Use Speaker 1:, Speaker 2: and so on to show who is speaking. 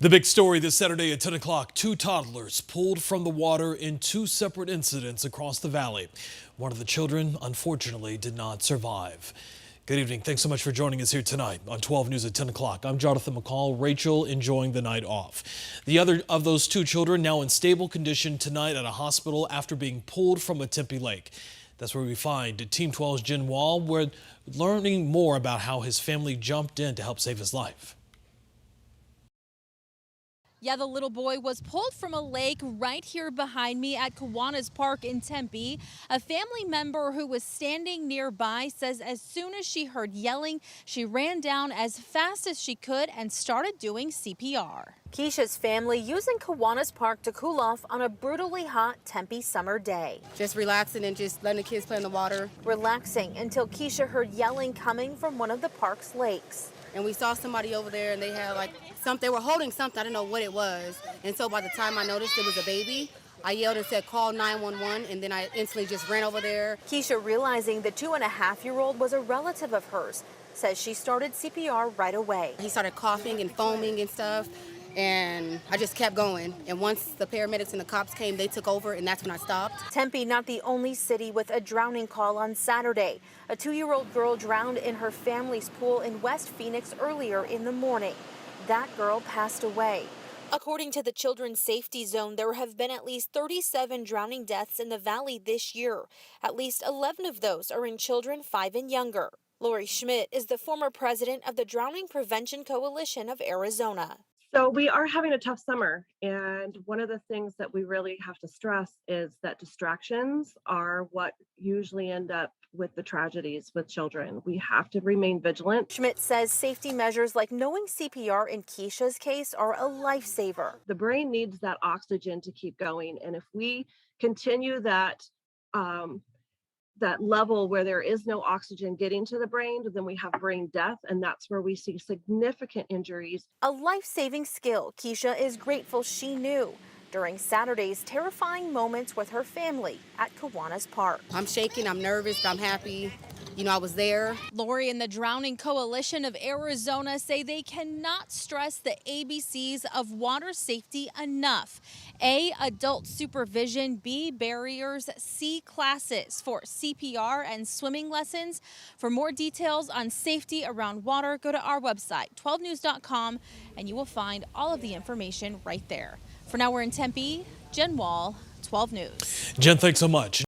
Speaker 1: The big story this Saturday at 10 o'clock, two toddlers pulled from the water in two separate incidents across the valley. One of the children, unfortunately, did not survive. Good evening. Thanks so much for joining us here tonight on 12 News at 10 o'clock. I'm Jonathan McCall. Rachel enjoying the night off. The other of those two children now in stable condition tonight at a hospital after being pulled from a Tempe lake. That's where we find Team 12's Jen Wall. We're learning more about how his family jumped in to help save his life.
Speaker 2: Yeah, the little boy was pulled from a lake right here behind me at Kiwanis Park in Tempe. A family member who was standing nearby says as soon as she heard yelling, she ran down as fast as she could and started doing CPR. Keisha's family using Kiwanis Park to cool off on a brutally hot Tempe summer day.
Speaker 3: Just relaxing and just letting the kids play in the water.
Speaker 2: Relaxing until Keisha heard yelling coming from one of the park's lakes.
Speaker 3: And we saw somebody over there and they had like something, they were holding something, I didn't know what it was. And so by the time I noticed it was a baby, I yelled and said, call 911, and then I instantly just ran over there.
Speaker 2: Keisha, realizing the 2.5-year-old was a relative of hers, says she started CPR right away.
Speaker 3: He started coughing and foaming and stuff, and I just kept going. And once the paramedics and the cops came, they took over, and that's when I stopped.
Speaker 2: Tempe, not the only city with a drowning call on Saturday. A 2-year-old girl drowned in her family's pool in West Phoenix earlier in the morning. That girl passed away. According to the Children's Safety Zone, there have been at least 37 drowning deaths in the valley this year. At least 11 of those are in children 5 and younger. Lori Schmidt is the former president of the Drowning Prevention Coalition of Arizona.
Speaker 4: So we are having a tough summer, and one of the things that we really have to stress is that distractions are what usually end up with the tragedies with children. We have to remain vigilant.
Speaker 2: Schmidt says safety measures like knowing CPR in Keisha's case are a lifesaver.
Speaker 4: The brain needs that oxygen to keep going, and if we continue that level where there is no oxygen getting to the brain, then we have brain death, and that's where we see significant injuries.
Speaker 2: A life-saving skill Keisha is grateful she knew during Saturday's terrifying moments with her family at Kiwanis Park.
Speaker 3: I'm shaking, I'm nervous, but I'm happy. You know, I was there.
Speaker 2: Lori and the Drowning Coalition of Arizona say they cannot stress the ABCs of water safety enough. A, adult supervision. B, barriers. C, classes for CPR and swimming lessons. For more details on safety around water, go to our website, 12news.com, and you will find all of the information right there. For now, we're in Tempe. Jen Wall, 12 News.
Speaker 1: Jen, thanks so much.